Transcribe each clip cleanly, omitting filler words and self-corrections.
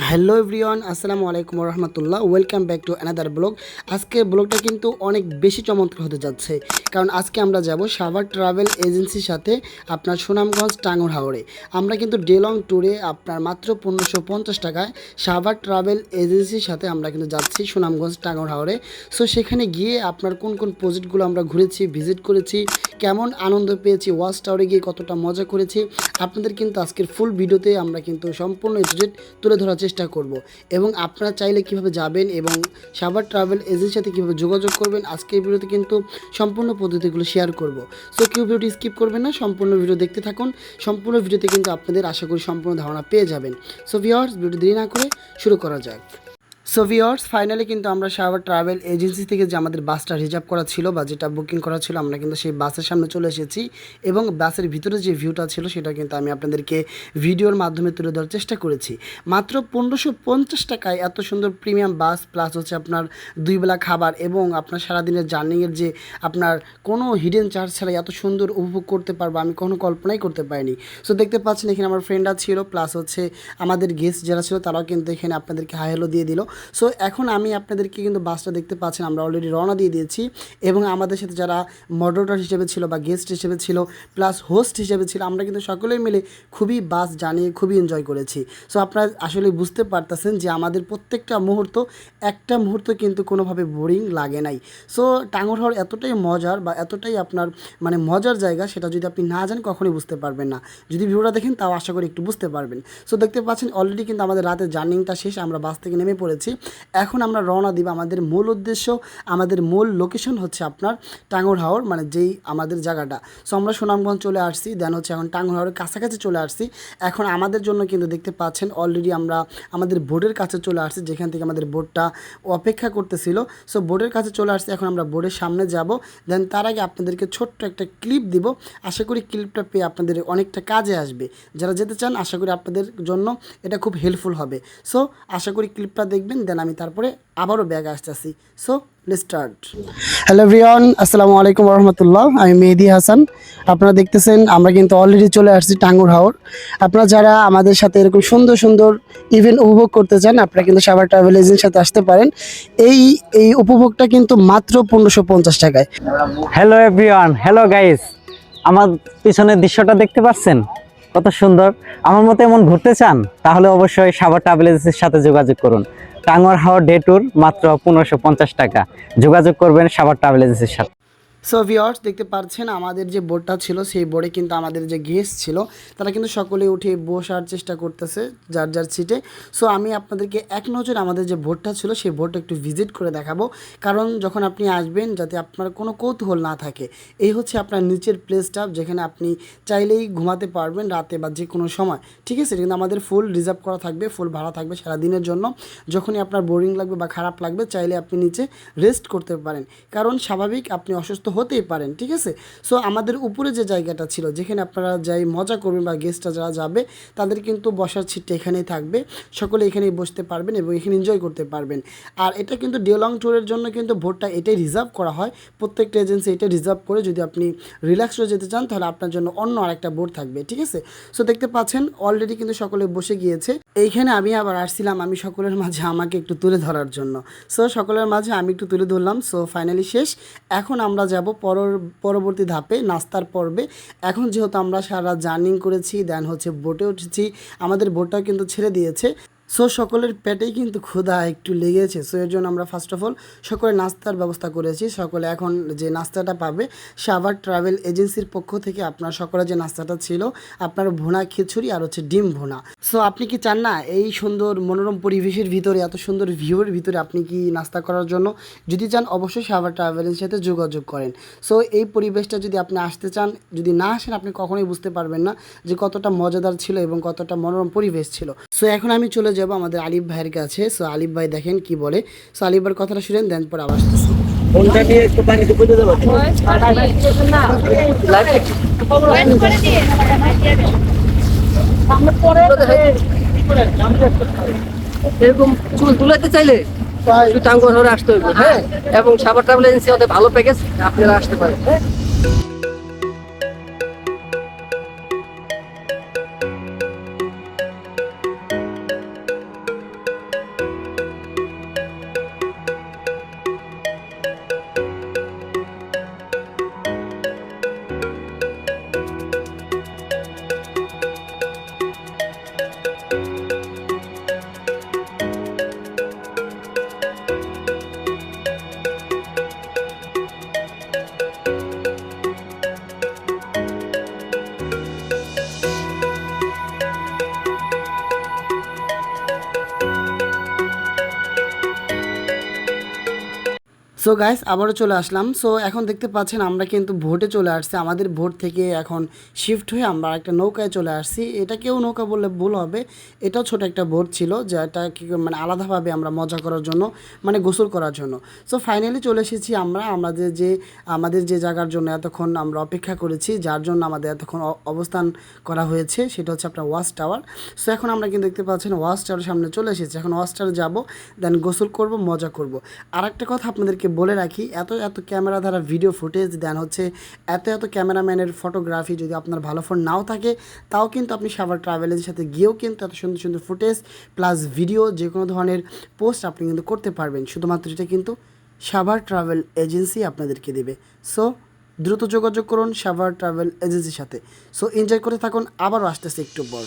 Hello everyone, আসসালামু আলাইকুম রহমতুল্লাহ। Welcome back to another blog. আজকের ব্লগটা কিন্তু অনেক বেশি চমৎকার হতে যাচ্ছে, কারণ আজকে আমরা যাব সাভার ট্রাভেল এজেন্সির সাথে আপনার সুনামগঞ্জ টাঙ্গুর হাওরে। আমরা কিন্তু ডে লং ট্যুরে আপনার মাত্র 1550 টাকায় সাভার ট্রাভেল এজেন্সির সাথে আমরা কিন্তু যাচ্ছি সুনামগঞ্জ টাঙ্গুর হাওরে। সো সেখানে গিয়ে আপনার কোন কোন প্রজেক্টগুলো আমরা ঘুরেছি, ভিজিট করেছি, কেমন আনন্দ পেয়েছি, ওয়াচ টাওয়ারে গিয়ে কতটা মজা করেছি, আপনাদের কিন্তু আজকের ফুল ভিডিওতে আমরা কিন্তু সম্পূর্ণ প্রজেক্ট তুলে ধরার চেষ্টা করব। এবং আপনারা চাইলে কিভাবে যাবেন এবং সাভার ট্রাভেল এজেন্সির সাথে কীভাবে যোগাযোগ করবেন, আজকের ভিডিওতে কিন্তু সম্পূর্ণ পদ্ধতিগুলো শেয়ার করব। সো কেউ ভিডিওটি স্কিপ করবেন না, সম্পূর্ণ ভিডিও দেখতে থাকুন। সম্পূর্ণ ভিডিওতে কিন্তু আপনাদের আশা করি সম্পূর্ণ ধারণা পেয়ে যাবেন। সো ভিউয়ার্স, ভিডিও দেরি না করে শুরু করা যাক। সো ভিউয়ার্স, ফাইনালি কিন্তু আমরা সাভার ট্রাভেল এজেন্সি থেকে যে আমাদের বাসটা রিজার্ভ করা ছিল বা যেটা বুকিং করা ছিল, আমরা কিন্তু সেই বাসের সামনে চলে এসেছি এবং বাসের ভিতরে যে ভিউটা ছিল সেটা কিন্তু আমি আপনাদেরকে ভিডিওর মাধ্যমে তুলে ধরার চেষ্টা করেছি। মাত্র 1550 টাকায় এত সুন্দর প্রিমিয়াম বাস, প্লাস হচ্ছে আপনার 2 বেলা খাবার এবং আপনার সারাদিনের জার্নিংয়ের যে আপনার কোনো হিডেন চার্জ ছাড়াই এত সুন্দর উপভোগ করতে পারবো আমি কখনো কল্পনাই করতে পারিনি। সো দেখতে পাচ্ছেন এখানে আমার ফ্রেন্ডরা ছিল, প্লাস হচ্ছে আমাদের গেস্ট যারা ছিল তারাও কিন্তু এখানে আপনাদেরকে হাই হ্যালো দিয়ে দিল। সো এখন আমি আপনাদেরকে কিন্তু বাসটা দেখতে পাচ্ছেন, আমরা অলরেডি রওনা দিয়ে দিয়েছি এবং আমাদের সাথে যারা মডারেটর হিসেবে ছিল বা গেস্ট হিসেবে ছিল, প্লাস হোস্ট হিসেবে ছিল, আমরা কিন্তু সকলেই মিলে খুবই বাস জানিয়ে খুবই এনজয় করেছি। সো আপনারা আসলে বুঝতে পারতেছেন যে আমাদের প্রত্যেকটা মুহূর্ত, একটা মুহূর্ত কিন্তু কোনোভাবে বোরিং লাগে নাই। সো টাঙ্গুর হাওর এতটাই মজার বা এতটাই আপনার মানে মজার জায়গা, সেটা যদি আপনি না জানেন কখনোই বুঝতে পারবেন না। যদি ভিডিওটা দেখেন তাও আশা করি একটু বুঝতে পারবেন। সো দেখতে পাচ্ছেন অলরেডি কিন্তু আমাদের রাতের জার্নিংটা শেষ, আমরা বাস থেকে নেমে পড়েছি। এখন আমরা রওনা দিব। আমাদের মূল উদ্দেশ্য, আমাদের মূল লোকেশন হচ্ছে আপনার টাঙ্গুর হাওর, মানে যেই আমাদের জায়গাটা। সো আমরা সুনামগঞ্জ চলে আসছি, দেন হচ্ছে এখন টাঙ্গুর হাওরের কাছাকাছি চলে আসছি। এখন আমাদের জন্য কিন্তু দেখতে পাচ্ছেন অলরেডি আমরা আমাদের বোর্ডের কাছে চলে আসছি, যেখান থেকে আমাদের বোর্ডটা অপেক্ষা করতেছিল। সো বোর্ডের কাছে চলে আসছি, এখন আমরা বোর্ডের সামনে যাব। দেন তার আগে আপনাদেরকে ছোট্ট একটা ক্লিপ দিব, আশা করি ক্লিপটা পেয়ে আপনাদের অনেকটা কাজে আসবে। যারা যেতে চান আশা করি আপনাদের জন্য এটা খুব হেল্পফুল হবে। সো আশা করি ক্লিপটা দেখবেন, দেন আমি তারপরে আবারও ব্যাগ আসতেছি। So let's start. Hello everyone, আসসালামু আলাইকুম রহমতুল্লাহ। আমি মেহেদি হাসান। আপনারা দেখতেছেন আমরা কিন্তু অলরেডি চলে আসছি টাঙ্গুর হাওর। আপনারা যারা আমাদের সাথে এরকম সুন্দর সুন্দর ইভেন্ট উপভোগ করতে চান, আপনারা কিন্তু সাভার ট্রাভেল এজেন্সির সাথে আসতে পারেন। এই এই উপভোগটা কিন্তু মাত্র 1550 টাকায়। Hello everyone, hello guys. আমার পিছনের দৃশ্যটা দেখতে পাচ্ছেন কত সুন্দর। আমার মতো এমন ঘুরতে চান তাহলে অবশ্যই সাভার ট্রাভেল এজেন্সির সাথে যোগাযোগ করুন। টাঙ্গুয়ার হাওর ডে ট্যুর মাত্র 1550 টাকা। যোগাযোগ করবেন সাভার ট্রাভেল এজেন্সির সাথে। সো ভিউয়ার্স, দেখতে পাচ্ছেন আমাদের যে বোর্ডটা ছিল সেই বোর্ডে কিন্তু আমাদের যে গেস্ট ছিল তারা কিন্তু সকলে উঠে বসার চেষ্টা করতেছে যার যার সিটে। সো আমি আপনাদেরকে এক নজর আমাদের যে বোর্ডটা ছিল সেই বোর্ডটা একটু ভিজিট করে দেখাবো, কারণ যখন আপনি আসবেন যাতে আপনার কোনো কৌতূহল না থাকে। এই হচ্ছে আপনার নিচের প্লেসটা, যেখানে আপনি চাইলেই ঘুমাতে পারবেন রাতে বা যে কোনো সময়, ঠিক আছে। কিন্তু আমাদের ফুল রিজার্ভ করা থাকবে, ফুল ভাড়া থাকবে সারাদিনের জন্য। যখনই আপনার বোরিং লাগবে বা খারাপ লাগবে চাইলে আপনি নিচে রেস্ট করতে পারেন, কারণ স্বাভাবিক আপনি অসুস্থ হতেই পারেন, ঠিক আছে। সো আমাদের উপরে যে জায়গাটা ছিল যেখানে আপনারা যাই মজা করবেন বা গেস্টরা যারা যাবে তাদের কিন্তু বসার সিটটা এখানেই থাকবে, সকলে এখানেই বসতে পারবেন এবং এখানে এনজয় করতে পারবেন। আর এটা কিন্তু ডে লং ট্যুরের জন্য কিন্তু বোর্ডটা এটাই রিজার্ভ করা হয়, প্রত্যেকটা এজেন্সি এটা রিজার্ভ করে। যদি আপনি রিল্যাক্স হয়ে যেতে চান তাহলে আপনার জন্য অন্য আরেকটা বোর্ড থাকবে, ঠিক আছে। সো দেখতে পাচ্ছেন অলরেডি কিন্তু সকলে বসে গিয়েছে। এইখানে আমি আবার আসছিলাম আমি সকলের মাঝে আমাকে একটু তুলে ধরার জন্য। সো সকলের মাঝে আমি একটু তুলে ধরলাম। সো ফাইনালি শেষ। এখন আমরা যাব পরবর্তী ধাপে, নাস্তার পর্বে। এখন যেহেতু আমরা সারা জার্নিং করেছি, দেন হচ্ছে বোটে উঠেছি, আমাদের বোটটাও কিন্তু ছেড়ে দিয়েছে। সো সকলের পেটেই কিন্তু ক্ষুধা একটু লেগেছে। সো এর জন্য আমরা ফার্স্ট অফ অল সকলে নাস্তার ব্যবস্থা করেছি। সকলে এখন যে নাস্তাটা পাবে সাভার ট্রাভেল এজেন্সির পক্ষ থেকে, আপনার সকলের যে নাস্তাটা ছিল আপনার ভুনা খিচুড়ি আর হচ্ছে ডিম ভুনা। সো আপনি কি চান না এই সুন্দর মনোরম পরিবেশের ভিতরে, এত সুন্দর ভিউয়ের ভিতরে আপনি কি নাস্তা করার জন্য? যদি চান অবশ্যই সাভার ট্রাভেলের সাথে যোগাযোগ করেন। সো এই পরিবেশটা যদি আপনি আসতে চান, যদি না আসেন আপনি কখনোই বুঝতে পারবেন না যে কতটা মজাদার ছিল এবং কতটা মনোরম পরিবেশ ছিল। সো এখন আমি চলে যাব আমাদের আলিফ ভাইয়ের কাছে। সো আলিফ ভাই দেখেন কি বলে। সো আলিফ ভাইয়ের কথাটা শুনেন, দেন পর আবার আসতেছি। ফোনটা নিয়ে একটু পানিতে পড়ে যাবে। এরকম চুল তুলাতে চাইলে টাঙ্গুয়ার হাওরে আসতে হইব, হ্যাঁ। এবং সাভার ট্রাভেল এজেন্সি ওদের ভালো প্যাকেজ, আপনারা আসতে পারেন, হ্যাঁ। সো গাইস আবারও চলে আসলাম। সো এখন দেখতে পাচ্ছেন আমরা কিন্তু ভোটে চলে আসছি। আমাদের ভোট থেকে এখন শিফট হয়ে আমরা একটা নৌকায় চলে আসছি। এটাকেও নৌকা বললে ভুল হবে, এটাও ছোট একটা বোট ছিল, যেটা কি মানে আলাদাভাবে আমরা মজা করার জন্য, মানে গোসল করার জন্য। সো ফাইনালি চলে এসেছি আমরা আমাদের যে জায়গার জন্য এতক্ষণ আমরা অপেক্ষা করেছি, যার জন্য আমাদের এতক্ষণ অবস্থান করা হয়েছে, সেটা হচ্ছে আপনার ওয়াচ টাওয়ার। সো এখন আমরা কিন্তু দেখতে পাচ্ছেন ওয়াচ টাওয়ারের সামনে চলে এসেছি। এখন ওয়াচ টাওয়ারে যাবো, দেন গোসল করব, মজা করব। আর একটা কথা আপনাদেরকে বলে রাখি, এত ক্যামেরা দ্বারা ভিডিও ফুটেজ দেন হচ্ছে, এত ক্যামেরাম্যানের ফটোগ্রাফি যদি আপনার ভালো ফোন নাও থাকে, তাও কিন্তু আপনি সাভার ট্রাভেলের সাথে গিয়েও কিন্তু এত সুন্দর সুন্দর ফুটেজ প্লাস ভিডিও যে কোনো ধরনের পোস্ট আপনি কিন্তু করতে পারবেন। শুধুমাত্র এটা কিন্তু সাভার ট্রাভেল এজেন্সি আপনাদেরকে দেবে। সো দ্রুত যোগাযোগ করুন সাভার ট্রাভেল এজেন্সির সাথে। সো এনজয় করতে থাকুন, আবারও আসতেছে একটু পর।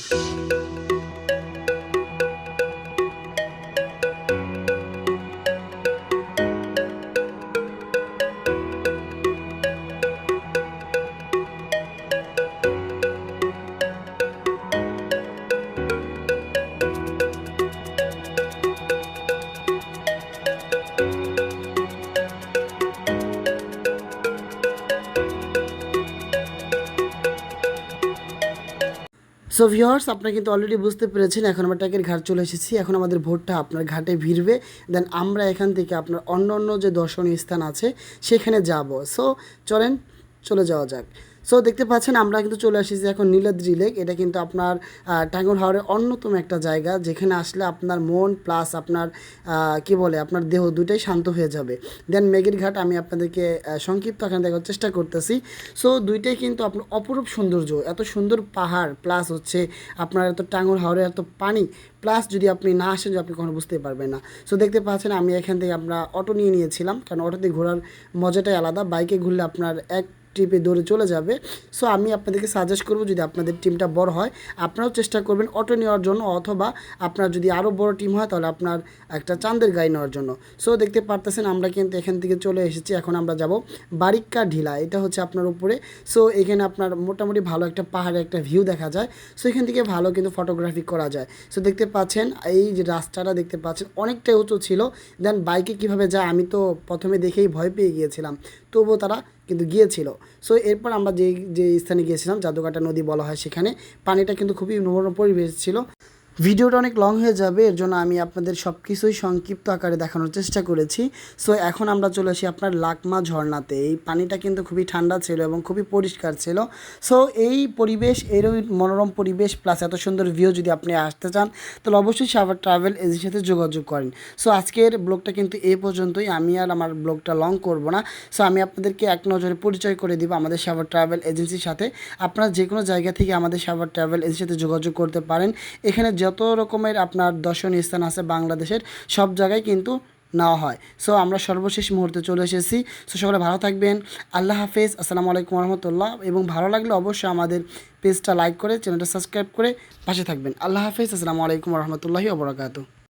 সো ভিউয়ার্স, আপনারা কিন্তু অলরেডি বুঝতে পেরেছেন, এখন আমরা ট্যাকের ঘাট চলে এসেছি। এখন আমাদের ভোটটা আপনার ঘাটে ভিড়বে, দেন আমরা এখান থেকে আপনার অন্য যে দর্শনীয় স্থান আছে সেখানে যাব। সো চলেন, চলে যাওয়া যাক। সো দেখতে পাচ্ছেন আমরা কিন্তু চলে এসেছি এখন নীলাদ্রি লেক। এটা কিন্তু আপনার টাঙ্গুয়ার হাওরের অন্যতম একটা জায়গা, যেখানে আসলে আপনার মন প্লাস আপনার কি বলে আপনার দেহ দুটোই শান্ত হয়ে যাবে। দেন মেঘের ঘাট আমি আপনাদেরকে সংক্ষিপ্ত এখানে দেখার চেষ্টা করতেছি। সো দুইটাই কিন্তু আপনার অপরূপ সৌন্দর্য, এত সুন্দর পাহাড় প্লাস হচ্ছে আপনার এত টাঙ্গুয়ার হাওরের এত পানি, প্লাস যদি আপনি না আসেন যে আপনি কখনো বুঝতে পারবেন না। সো দেখতে পাচ্ছেন আমি এখান থেকে আমরা অটো নিয়েছিলাম, কারণ অটোতে ঘোরার মজাটাই আলাদা। বাইকে ঘুরলে আপনার এক ট্রিপে দৌড়ে চলে যাবে। সো আমি আপনাদেরকে সাজেস্ট করবো, যদি আপনাদের টিমটা বড় হয় আপনারাও চেষ্টা করবেন অটো নেওয়ার জন্য, অথবা আপনার যদি আরও বড় টিম হয় তাহলে আপনার একটা চাঁদের গাড়ি নেওয়ার জন্য। সো দেখতে পারতেছেন আমরা কিন্তু এখান থেকে চলে এসেছি। এখন আমরা যাব বারিক্কা ঢিলা, এটা হচ্ছে আপনার উপরে। সো এখানে আপনার মোটামুটি ভালো একটা পাহাড়ের একটা ভিউ দেখা যায়। সো এখান থেকে ভালো কিন্তু ফটোগ্রাফি করা যায়। সো দেখতে পাচ্ছেন এই যে রাস্তাটা দেখতে পাচ্ছেন অনেকটাই উঁচু ছিল। দেন বাইকে কীভাবে যায় আমি তো প্রথমে দেখেই ভয় পেয়ে গিয়েছিলাম, তবুও তারা কিন্তু গিয়েছিল। সো এরপর আমরা যে স্থানে গিয়েছিলাম, জাদুকাটা নদী বলা হয়, সেখানে পানিটা কিন্তু খুবই মনোরম পরিবেশ ছিল। ভিডিওটা অনেক লং হয়ে যাবে, এর জন্য আমি আপনাদের সব কিছুই সংক্ষিপ্ত আকারে দেখানোর চেষ্টা করেছি। সো এখন আমরা চলে আসি আপনার লাকমা ঝর্ণাতে। এই পানিটা কিন্তু খুবই ঠান্ডা ছিল এবং খুবই পরিষ্কার ছিল। সো এই পরিবেশ, এরই মনোরম পরিবেশ প্লাস এত সুন্দর ভিউ যদি আপনি আসতে চান, তাহলে অবশ্যই সাভার ট্রাভেল এজেন্সির সাথে যোগাযোগ করেন। সো আজকের ব্লগটা কিন্তু এই পর্যন্তই, আমি আর আমার ব্লগটা লং করব না। সো আমি আপনাদেরকে এক নজরে পরিচয় করে দিব আমাদের সাভার ট্রাভেল এজেন্সির সাথে। আপনারা যে কোনো জায়গা থেকে আমাদের সাভার ট্রাভেল এজেন্সির সাথে যোগাযোগ করতে পারেন। এখানে যত রকমের আপনার দর্শনীয় স্থান আছে বাংলাদেশের, সব জায়গায় কিন্তু নেওয়া হয়। সো আমরা সর্বশেষ মুহূর্তে চলে এসেছি। সো সকলে ভালো থাকবেন, আল্লাহ হাফেজ, আসসালামু আলাইকুম রহমতুল্লাহ। এবং ভালো লাগলে অবশ্যই আমাদের পেজটা লাইক করে চ্যানেলটা সাবস্ক্রাইব করে পাশে থাকবেন। আল্লাহ হাফেজ, আসসালামু আলাইকুম রহমতুল্লাহি ওয়া বারাকাতুহু।